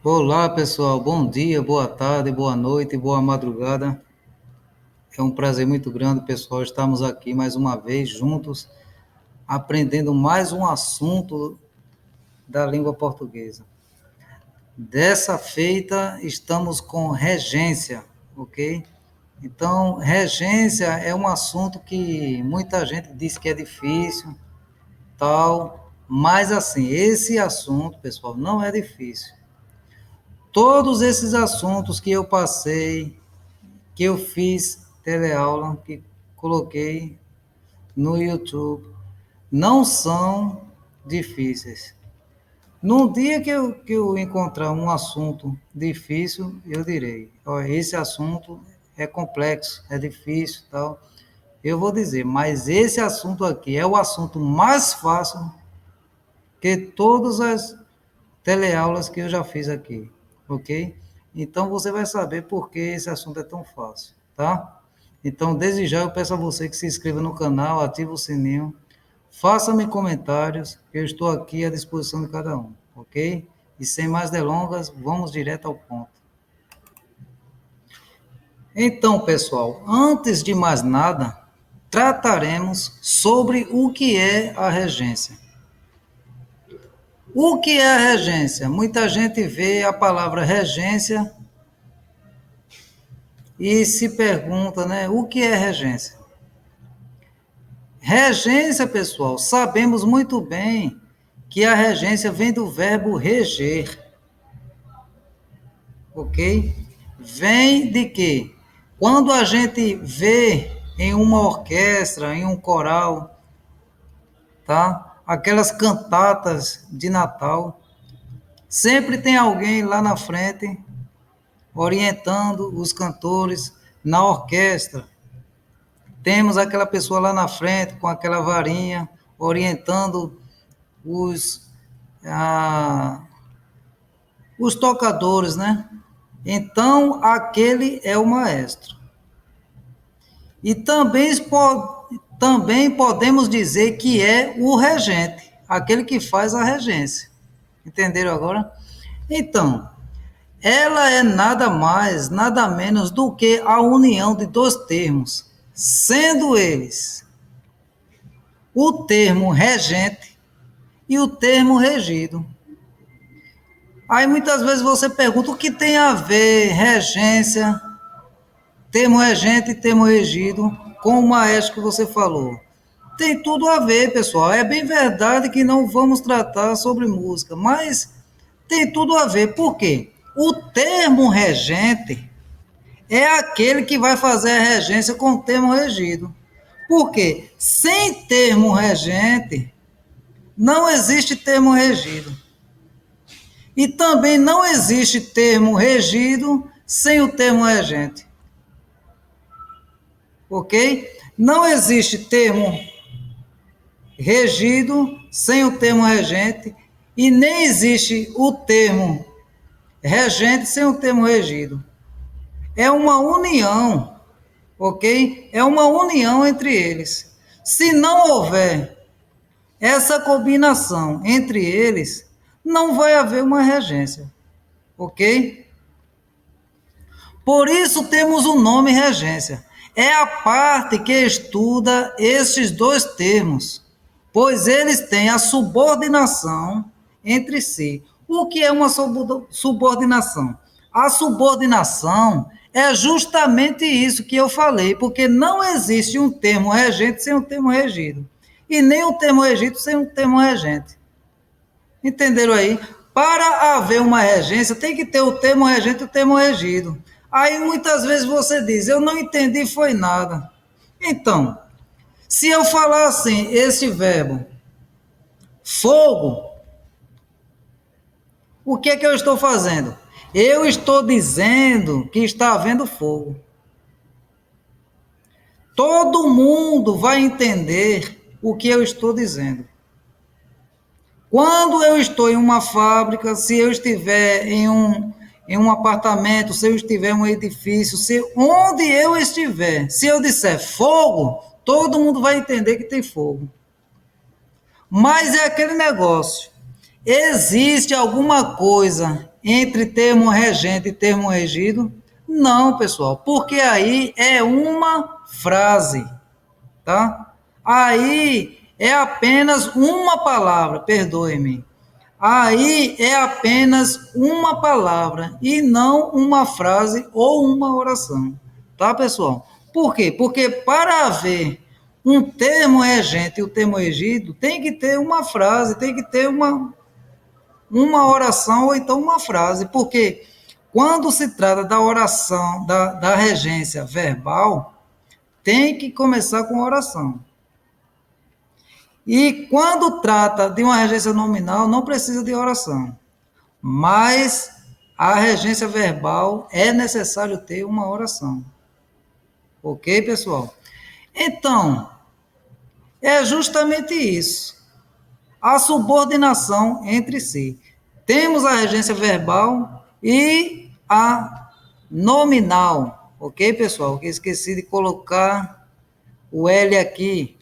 Olá, pessoal. Bom dia, boa tarde, boa noite, boa madrugada. É um prazer muito grande, pessoal, estarmos aqui mais uma vez juntos, aprendendo mais um assunto da língua portuguesa. Dessa feita, estamos com regência, ok? Então, regência é um assunto que muita gente diz que é difícil, tal, mas assim, esse assunto, pessoal, não é difícil. Todos esses assuntos que eu passei, que eu fiz teleaula, que coloquei no YouTube, não são difíceis. No dia que eu encontrar um assunto difícil, eu direi, olha, esse assunto é complexo, é difícil, tal. Eu vou dizer, mas esse assunto aqui é o assunto mais fácil que todas as teleaulas que eu já fiz aqui, ok? Então você vai saber por que esse assunto é tão fácil, tá? Então, desde já eu peço a você que se inscreva no canal, ative o sininho, faça-me comentários, que eu estou aqui à disposição de cada um, ok? E sem mais delongas, vamos direto ao ponto. Então, pessoal, antes de mais nada, trataremos sobre o que é a regência. O que é a regência? Muita gente vê a palavra regência e se pergunta, né, o que é regência? Regência, pessoal, sabemos muito bem que a regência vem do verbo reger, ok? Vem de quê? Quando a gente vê em uma orquestra, em um coral, tá? Aquelas cantatas de Natal, sempre tem alguém lá na frente orientando os cantores na orquestra. Temos aquela pessoa lá na frente com aquela varinha orientando os, ah, os tocadores, né? Então, aquele é o maestro. E também podemos dizer que é o regente, aquele que faz a regência. Entenderam agora? Então, ela é nada mais, nada menos do que a união de dois termos, sendo eles o termo regente e o termo regido. Aí muitas vezes você pergunta o que tem a ver regência, termo regente e termo regido com o maestro que você falou. Tem tudo a ver, pessoal. É bem verdade que não vamos tratar sobre música, mas tem tudo a ver. Por quê? O termo regente é aquele que vai fazer a regência com o termo regido. Por quê? Sem termo regente, não existe termo regido. E também não existe termo regido sem o termo regente. Ok? Não existe termo regido sem o termo regente e nem existe o termo regente sem o termo regido. É uma união, ok? É uma união entre eles. Se não houver essa combinação entre eles, não vai haver uma regência, ok? Por isso temos o nome regência. É a parte que estuda esses dois termos, pois eles têm a subordinação entre si. O que é uma subordinação? A subordinação é justamente isso que eu falei, porque não existe um termo regente sem um termo regido, e nem um termo regido sem um termo regente. Entenderam aí? Para haver uma regência, tem que ter o termo regente e o termo regido. Aí muitas vezes você diz, eu não entendi, foi nada. Então, se eu falar assim, esse verbo, fogo, o que é que eu estou fazendo? Eu estou dizendo que está havendo fogo. Todo mundo vai entender o que eu estou dizendo. Quando eu estou em uma fábrica, se eu estiver em um apartamento, se eu estiver em um edifício, onde eu estiver, se eu disser fogo, todo mundo vai entender que tem fogo. Mas é aquele negócio. Existe alguma coisa entre termo regente e termo regido? Não, pessoal, porque aí é uma frase, tá? Aí é apenas uma palavra, perdoe-me. Aí é apenas uma palavra e não uma frase ou uma oração, tá, pessoal? Por quê? Porque para haver um termo regente e o termo regido, tem que ter uma frase, tem que ter uma oração ou então uma frase, porque quando se trata da oração, da regência verbal, tem que começar com oração. E quando trata de uma regência nominal, não precisa de oração. Mas a regência verbal é necessário ter uma oração. Ok, pessoal? Então, é justamente isso. A subordinação entre si. Temos a regência verbal e a nominal. Ok, pessoal? Que esqueci de colocar o L aqui.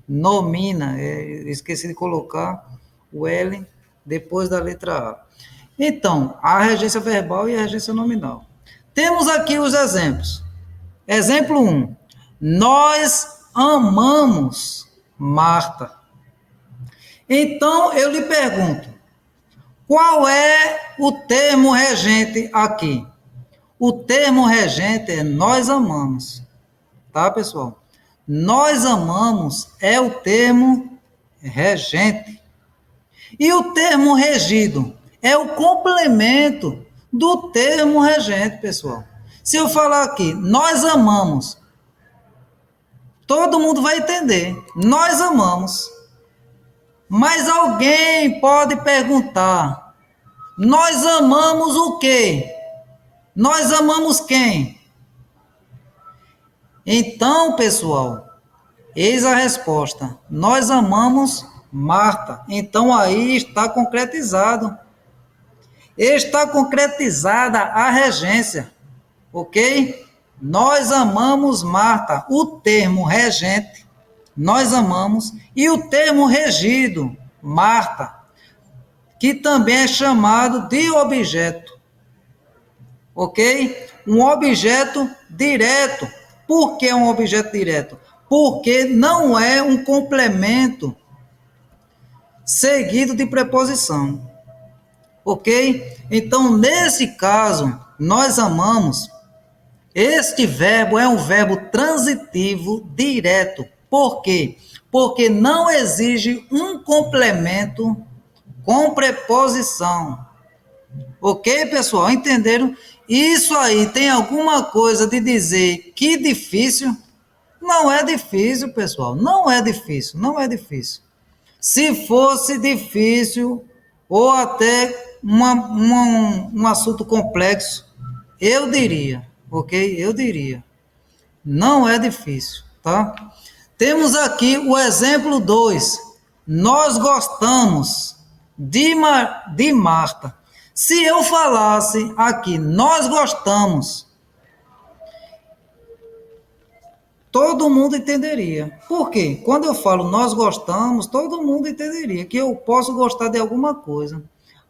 Nomina. Esqueci de colocar o L depois da letra A. Então, a regência verbal e a regência nominal. Temos aqui os exemplos. Exemplo 1. Nós amamos Marta. Então, eu lhe pergunto, qual é o termo regente aqui? O termo regente é nós amamos. Tá, pessoal? Nós amamos é o termo regente. E o termo regido é o complemento do termo regente, pessoal. Se eu falar aqui, nós amamos, todo mundo vai entender. Nós amamos. Mas alguém pode perguntar, nós amamos o quê? Nós amamos quem? Então, pessoal, eis a resposta. Nós amamos Marta. Então, aí está concretizado. Está concretizada a regência, ok? Nós amamos Marta. O termo regente, nós amamos, e o termo regido, Marta, que também é chamado de objeto, ok? Um objeto direto. Por que um objeto direto? Porque não é um complemento seguido de preposição. Ok? Então, nesse caso, nós amamos. Este verbo é um verbo transitivo direto. Por quê? Porque não exige um complemento com preposição. Ok, pessoal? Entenderam? Isso aí tem alguma coisa de dizer que difícil? Não é difícil, pessoal. Não é difícil. Não é difícil. Se fosse difícil ou até um assunto complexo, eu diria, ok? Eu diria. Não é difícil, tá? Temos aqui o exemplo 2. Nós gostamos de Marta. Se eu falasse aqui, nós gostamos, todo mundo entenderia. Por quê? Quando eu falo nós gostamos, todo mundo entenderia que eu posso gostar de alguma coisa.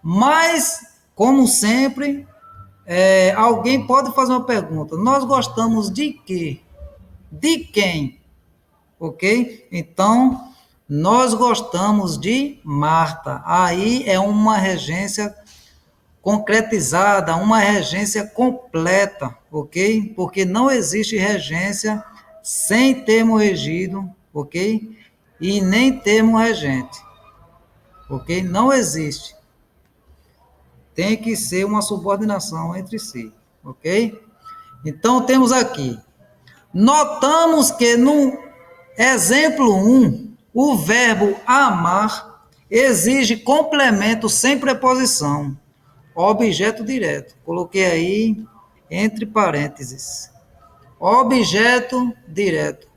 Mas, como sempre, alguém pode fazer uma pergunta. Nós gostamos de quê? De quem? Ok? Então, nós gostamos de Marta. Aí é uma regência concretizada, uma regência completa, ok? Porque não existe regência sem termo regido, ok? E nem termo regente, ok? Não existe. Tem que ser uma subordinação entre si, ok? Então, temos aqui. Notamos que no exemplo 1, o verbo amar exige complemento sem preposição. Objeto direto. Coloquei aí entre parênteses. Objeto direto.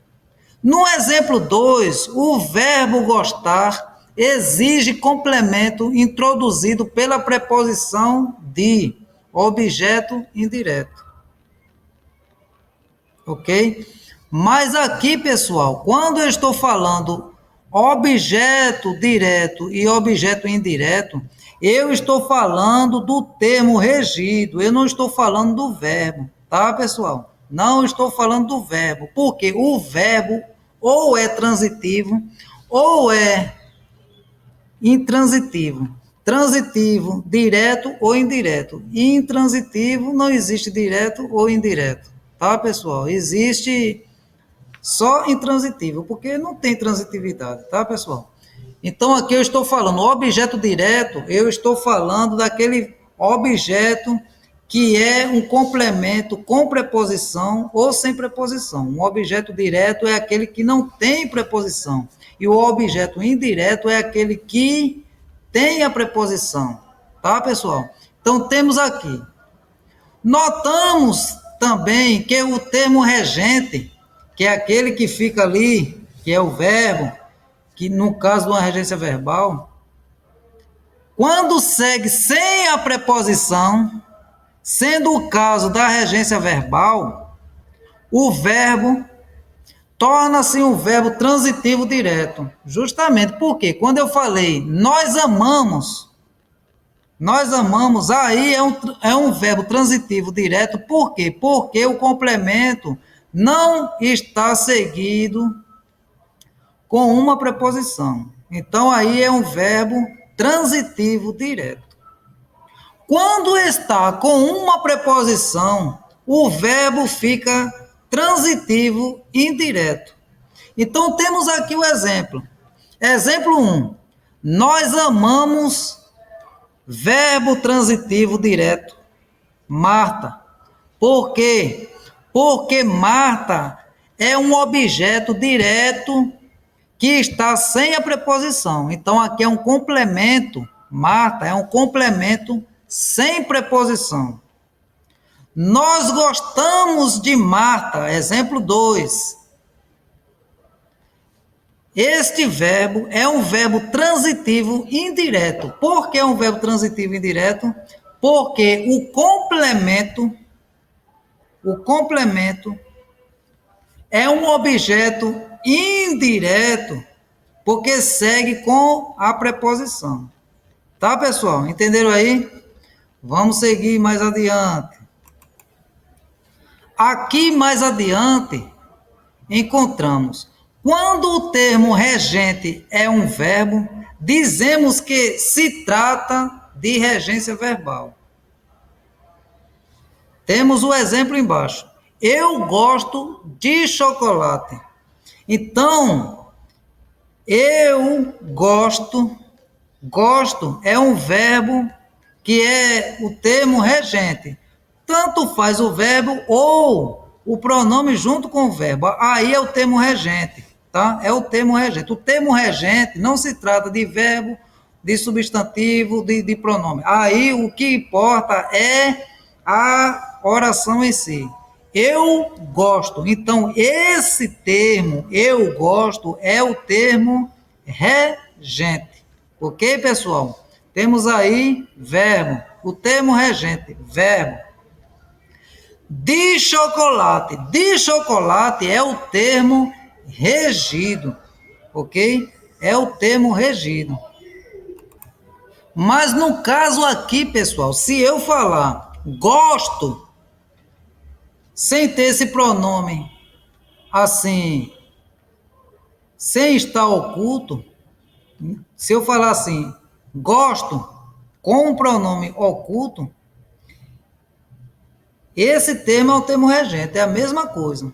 No exemplo 2, o verbo gostar exige complemento introduzido pela preposição de, objeto indireto. Ok? Mas aqui, pessoal, quando eu estou falando objeto direto e objeto indireto, Eu estou falando do termo regido, eu não estou falando do verbo, tá, pessoal? Não estou falando do verbo, porque o verbo ou é transitivo ou é intransitivo. Transitivo, direto ou indireto. Intransitivo não existe direto ou indireto, tá, pessoal? Existe só intransitivo, porque não tem transitividade, tá, pessoal? Então, aqui eu estou falando objeto direto, eu estou falando daquele objeto que é um complemento com preposição ou sem preposição. Um objeto direto é aquele que não tem preposição. E o objeto indireto é aquele que tem a preposição. Tá, pessoal? Então, temos aqui. Notamos também que o termo regente, que é aquele que fica ali, que é o verbo, que no caso de uma regência verbal, quando segue sem a preposição, sendo o caso da regência verbal, o verbo torna-se um verbo transitivo direto. Justamente porque quando eu falei nós amamos, aí é um verbo transitivo direto. Por quê? Porque o complemento não está seguido com uma preposição. Então, aí é um verbo transitivo direto. Quando está com uma preposição, o verbo fica transitivo indireto. Então, temos aqui o exemplo. Exemplo 1. Nós amamos, verbo transitivo direto, Marta. Por quê? Porque Marta é um objeto direto que está sem a preposição. Então, aqui é um complemento. Marta é um complemento sem preposição. Nós gostamos de Marta. Exemplo 2. Este verbo é um verbo transitivo indireto. Por que é um verbo transitivo indireto? Porque o complemento é um objeto indireto, porque segue com a preposição. Tá, pessoal? Entenderam aí? Vamos seguir mais adiante. Aqui mais adiante encontramos: quando o termo regente é um verbo, dizemos que se trata de regência verbal. Temos o exemplo embaixo. Eu gosto de chocolate. Então, eu gosto é um verbo que é o termo regente. Tanto faz o verbo ou o pronome junto com o verbo. Aí é o termo regente, tá? É o termo regente. O termo regente não se trata de verbo, de substantivo, de pronome. Aí o que importa é a oração em si. Eu gosto. Então, esse termo, eu gosto, é o termo regente. Ok, pessoal? Temos aí verbo. O termo regente, verbo. De chocolate. De chocolate é o termo regido. Ok? É o termo regido. Mas no caso aqui, pessoal, se eu falar gosto, sem ter esse pronome assim, sem estar oculto, se eu falar assim, gosto, com um pronome oculto, esse termo é o termo regente, é a mesma coisa.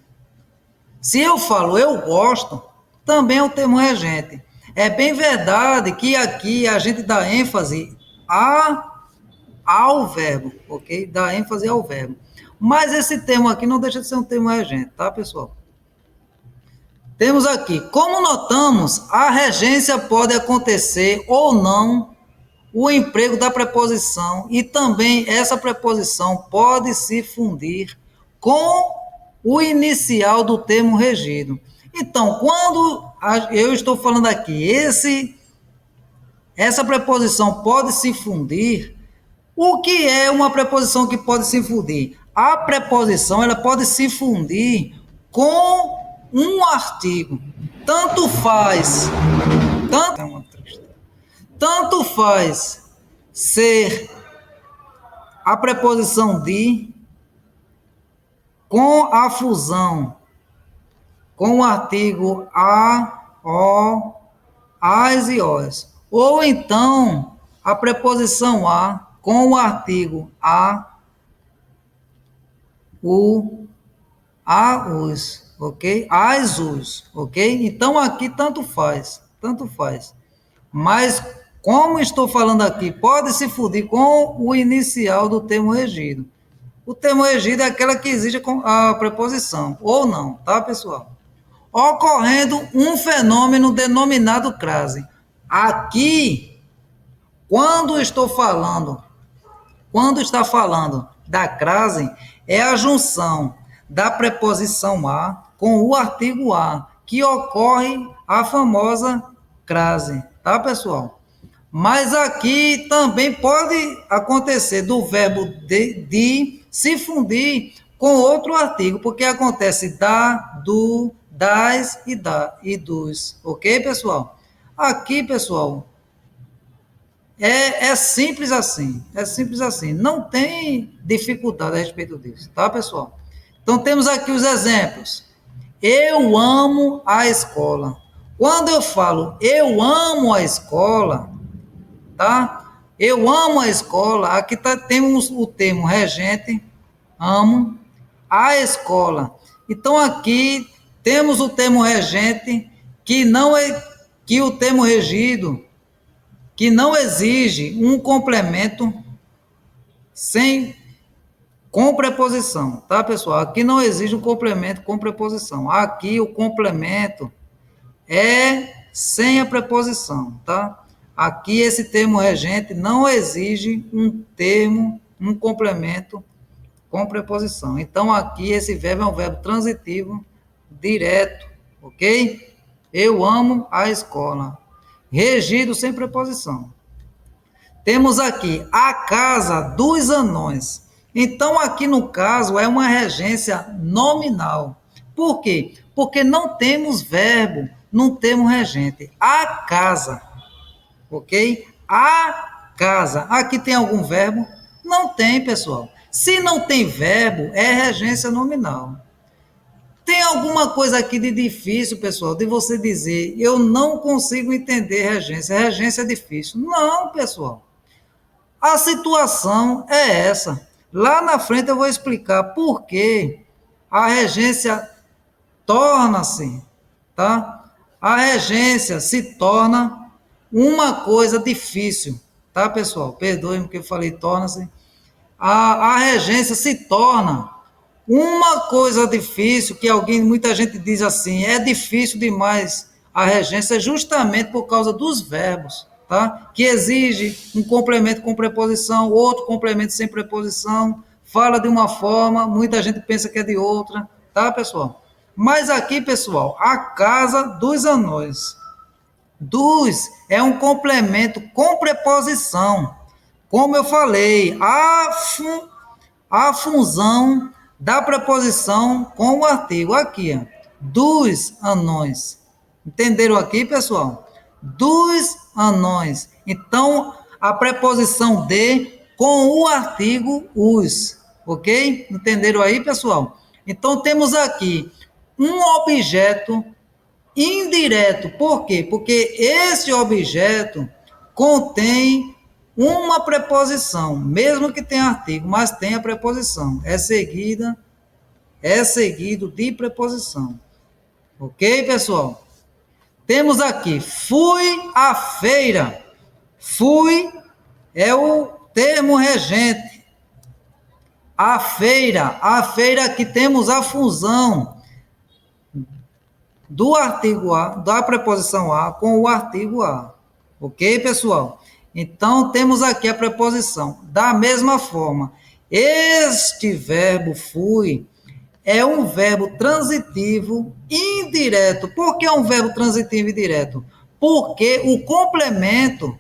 Se eu falo eu gosto, também é o termo regente. É bem verdade que aqui a gente dá ênfase ao verbo, ok? Dá ênfase ao verbo. Mas esse termo aqui não deixa de ser um termo regente, tá, pessoal? Temos aqui, como notamos, a regência pode acontecer ou não o emprego da preposição e também essa preposição pode se fundir com o inicial do termo regido. Então, quando eu estou falando aqui, essa preposição pode se fundir, o que é uma preposição que pode se fundir? A preposição ela pode se fundir com um artigo. Tanto faz ser a preposição de com a fusão com o artigo a, o, as e os. Ou então, a preposição a com o artigo a, o, a, os, ok? As, os, ok? Então, aqui tanto faz, tanto faz. Mas, como estou falando aqui, pode se fundir com o inicial do termo regido. O termo regido é aquela que exige a preposição, ou não, tá, pessoal? Ocorrendo um fenômeno denominado crase. Aqui, quando está falando da crase, é a junção da preposição a com o artigo a, que ocorre a famosa crase, tá, pessoal? Mas aqui também pode acontecer do verbo de se fundir com outro artigo, porque acontece da, do, das e dos. Ok, pessoal? Aqui, pessoal, é simples assim. É simples assim. Não tem dificuldade a respeito disso, tá, pessoal? Então, temos aqui os exemplos. Eu amo a escola. Quando eu falo eu amo a escola, tá? Eu amo a escola. Aqui temos o termo regente, amo, a escola. Então aqui temos o termo regente que não é que o termo regido que não exige um complemento sem com preposição, tá, pessoal? Aqui não exige um complemento com preposição. Aqui o complemento é sem a preposição, tá? Aqui esse termo regente não exige um complemento com preposição. Então aqui esse verbo é um verbo transitivo direto, ok? Eu amo a escola. Regido sem preposição. Temos aqui a casa dos anões. Então aqui no caso é uma regência nominal. Por quê? Porque não temos verbo no termo regente. A casa, ok? A casa. Aqui tem algum verbo? Não tem, pessoal. Se não tem verbo, é regência nominal. Tem alguma coisa aqui de difícil, pessoal, de você dizer, eu não consigo entender regência. Regência é difícil. Não, pessoal. A situação é essa. Lá na frente eu vou explicar por que a regência torna-se, tá? A regência se torna uma coisa difícil, tá, pessoal? Perdoe-me que eu falei torna-se. A regência se torna uma coisa difícil, que muita gente diz assim, é difícil demais a regência, justamente por causa dos verbos, tá? Que exige um complemento com preposição, outro complemento sem preposição, fala de uma forma, muita gente pensa que é de outra, tá, pessoal? Mas aqui, pessoal, a casa dos anões. Dos é um complemento com preposição. Como eu falei, a função da preposição com o artigo. Aqui, ó, dos anões. Entenderam aqui, pessoal? Dos anões. Então, a preposição de com o artigo os. Ok? Entenderam aí, pessoal? Então, temos aqui um objeto indireto. Por quê? Porque esse objeto contém uma preposição, mesmo que tenha artigo, mas tem a preposição. É seguido de preposição. Ok, pessoal? Temos aqui, fui à feira. Fui é o termo regente. A feira que temos a fusão do artigo a, da preposição a com o artigo a. Ok, pessoal? Então, temos aqui a preposição. Da mesma forma, este verbo fui é um verbo transitivo indireto. Por que é um verbo transitivo indireto? Porque o complemento,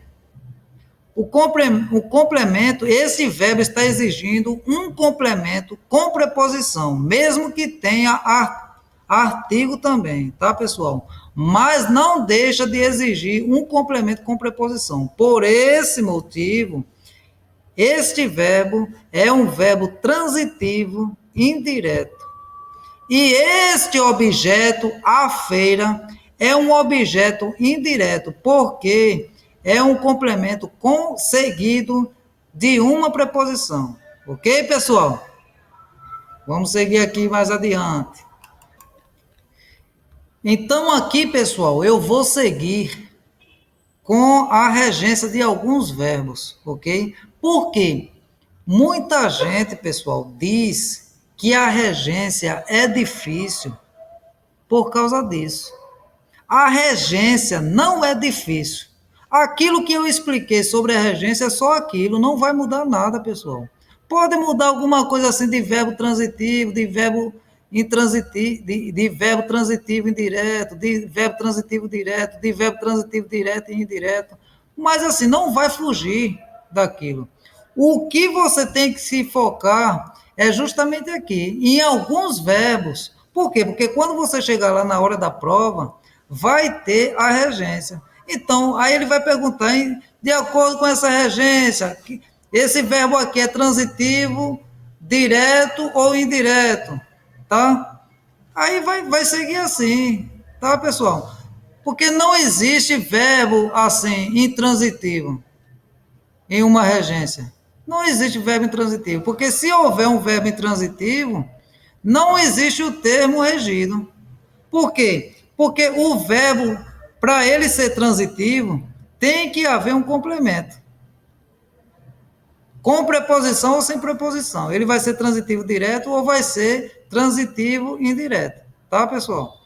esse verbo está exigindo um complemento com preposição, mesmo que tenha artigo também, tá, pessoal? Mas não deixa de exigir um complemento com preposição. Por esse motivo, Este verbo é um verbo transitivo indireto. E este objeto, a feira, é um objeto indireto, porque é um complemento seguido de uma preposição. Ok, pessoal? Vamos seguir aqui mais adiante. Então, aqui, pessoal, eu vou seguir com a regência de alguns verbos, ok? Porque muita gente, pessoal, diz que a regência é difícil por causa disso. A regência não é difícil. Aquilo que eu expliquei sobre a regência é só aquilo, não vai mudar nada, pessoal. Pode mudar alguma coisa assim de verbo transitivo, de verbo intransitivo, de verbo transitivo indireto, de verbo transitivo direto, de verbo transitivo direto e indireto, mas assim, não vai fugir daquilo. O que você tem que se focar é justamente aqui, em alguns verbos. Por quê? Porque quando você chegar lá na hora da prova, vai ter a regência. Então, aí ele vai perguntar, de acordo com essa regência, esse verbo aqui é transitivo, direto ou indireto, tá? Aí vai seguir assim, tá, pessoal? Porque não existe verbo assim, intransitivo, em uma regência. Não existe verbo intransitivo, porque se houver um verbo intransitivo, não existe o termo regido. Por quê? Porque o verbo, para ele ser transitivo, tem que haver um complemento. Com preposição ou sem preposição. Ele vai ser transitivo direto ou vai ser transitivo indireto. Tá, pessoal?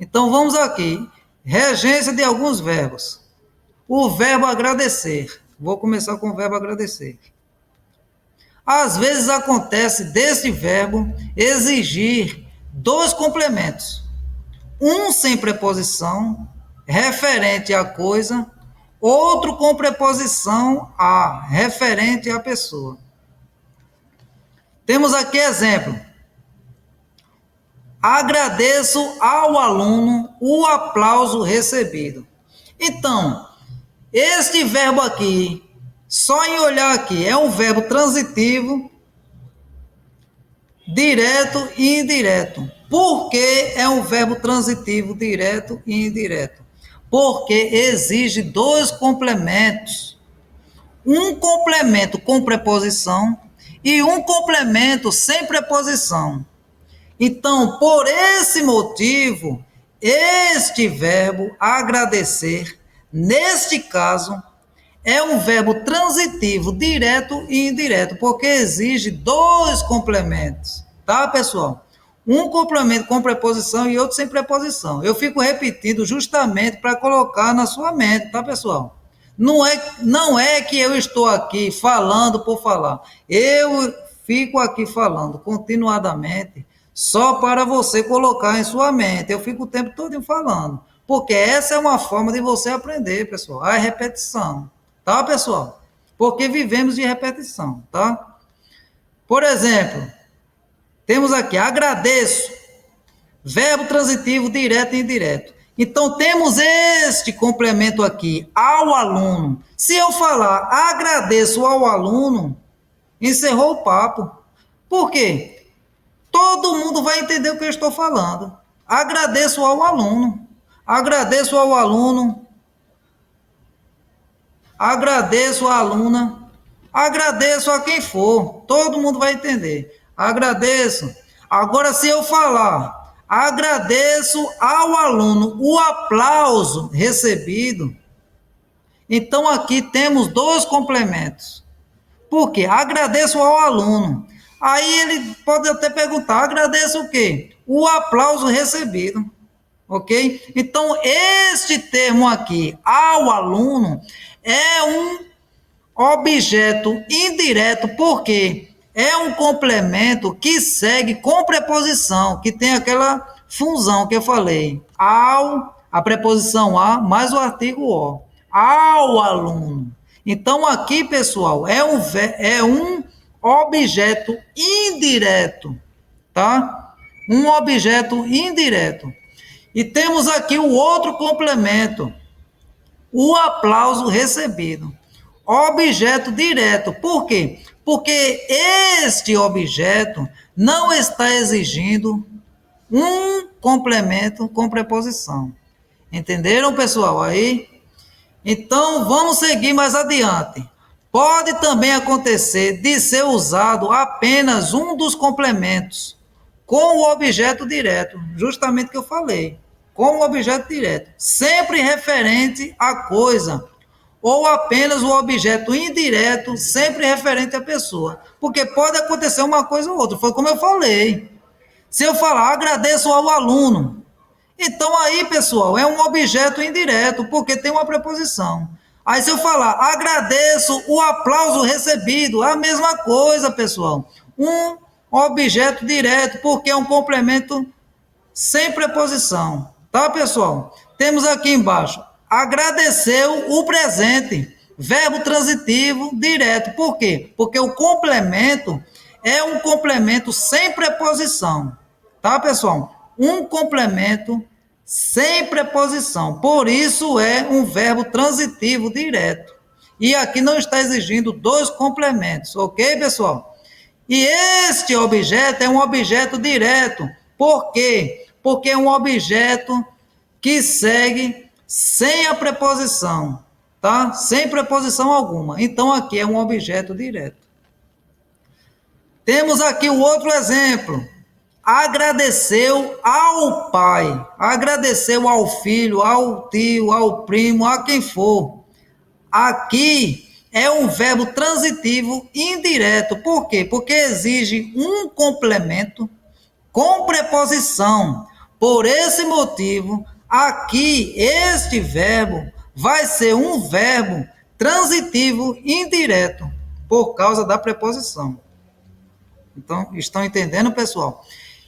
Então, vamos aqui. Regência de alguns verbos. O verbo agradecer. Vou começar com o verbo agradecer. Às vezes acontece desse verbo exigir dois complementos. Um sem preposição, referente à coisa, outro com preposição a, referente à pessoa. Temos aqui exemplo. Agradeço ao aluno o aplauso recebido. Então, este verbo aqui, só em olhar aqui, é um verbo transitivo, direto e indireto. Por que é um verbo transitivo, direto e indireto? Porque exige dois complementos. Um complemento com preposição e um complemento sem preposição. Então, por esse motivo, este verbo agradecer, neste caso, é um verbo transitivo, direto e indireto, porque exige dois complementos, tá, pessoal? Um complemento com preposição e outro sem preposição. Eu fico repetindo justamente para colocar na sua mente, tá, pessoal? Não é que eu estou aqui falando por falar. Eu fico aqui falando continuadamente só para você colocar em sua mente. Eu fico o tempo todo falando, porque essa é uma forma de você aprender, pessoal, a repetição. Tá, pessoal? Porque vivemos de repetição, tá? Por exemplo, temos aqui, agradeço, verbo transitivo direto e indireto. Então, temos este complemento aqui, ao aluno. Se eu falar agradeço ao aluno, encerrou o papo. Por quê? Todo mundo vai entender o que eu estou falando. Agradeço ao aluno. Agradeço ao aluno. Agradeço a aluna, agradeço a quem for, todo mundo vai entender. Agradeço. Agora, se eu falar, agradeço ao aluno o aplauso recebido, então aqui temos dois complementos. Por quê? Agradeço ao aluno. Aí ele pode até perguntar, agradeço o quê? O aplauso recebido. Ok? Então, este termo aqui, ao aluno, é um objeto indireto, porque é um complemento que segue com preposição, que tem aquela função que eu falei, ao, a preposição a, mais o artigo o, ao aluno. Então, aqui, pessoal, é um objeto indireto, tá? Um objeto indireto. E temos aqui o outro complemento, o aplauso recebido. objeto direto. Por quê? Porque este objeto não está exigindo um complemento com preposição. Entenderam, pessoal? Aí, então vamos seguir mais adiante. Pode também acontecer de ser usado apenas um dos complementos com o objeto direto, justamente o que eu falei, com o objeto direto, sempre referente à coisa, ou apenas o objeto indireto, sempre referente à pessoa, porque pode acontecer uma coisa ou outra, foi como eu falei. Se eu falar, agradeço ao aluno, então aí, pessoal, é um objeto indireto, porque tem uma preposição. Aí se eu falar, agradeço o aplauso recebido, é a mesma coisa, pessoal. Um objeto direto, porque é um complemento sem preposição. Tá, pessoal? Temos aqui embaixo, agradeceu o presente, verbo transitivo direto. Por quê? Porque o complemento é um complemento sem preposição. Tá, pessoal? Um complemento sem preposição. Por isso é um verbo transitivo direto. E aqui não está exigindo dois complementos, ok, pessoal? E este objeto é um objeto direto. Por quê? Porque é um objeto que segue sem a preposição, tá? Sem preposição alguma. Então aqui é um objeto direto. Temos aqui o outro exemplo. Agradeceu ao pai, agradeceu ao filho, ao tio, ao primo, a quem for. Aqui é um verbo transitivo indireto. Por quê? Porque exige um complemento com preposição. Por esse motivo, aqui este verbo vai ser um verbo transitivo indireto por causa da preposição. Então, estão entendendo, pessoal?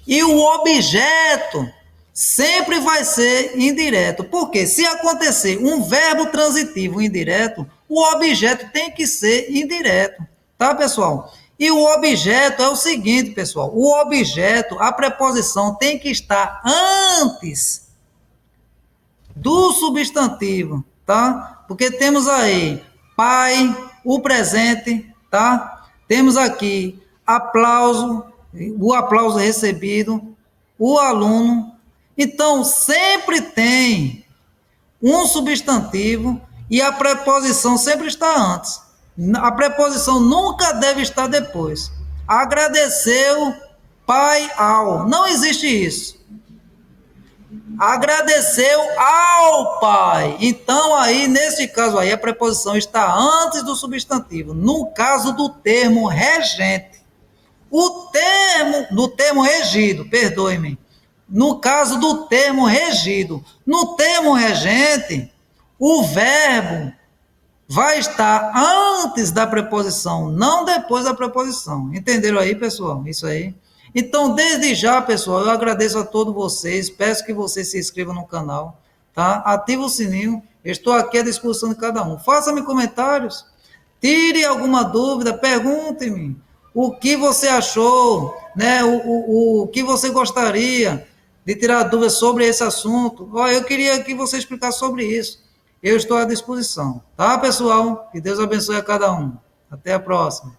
E o objeto sempre vai ser indireto. Porque se acontecer um verbo transitivo indireto, o objeto tem que ser indireto. Tá, pessoal? E o objeto é o seguinte, pessoal. O objeto, a preposição tem que estar antes do substantivo, tá? Porque temos aí pai, o presente, tá? Temos aqui aplauso, o aplauso recebido, o aluno. Então, sempre tem um substantivo e a preposição sempre está antes. A preposição nunca deve estar depois. Agradeceu pai ao. Não existe isso. Agradeceu ao pai. Então, aí, nesse caso aí, a preposição está antes do substantivo. No caso do termo regente. No termo regido, perdoe-me. No caso do termo regido, no termo regente, o verbo vai estar antes da preposição, não depois da preposição. Entenderam aí, pessoal? Isso aí. Então, desde já, pessoal, eu agradeço a todos vocês, peço que vocês se inscrevam no canal, tá? Ative o sininho, estou aqui à disposição de cada um. Faça-me comentários, tire alguma dúvida, pergunte-me o que você achou, né? O que você gostaria de tirar dúvidas sobre esse assunto. Eu queria que você explicasse sobre isso. Eu estou à disposição. Tá, pessoal? Que Deus abençoe a cada um. Até a próxima.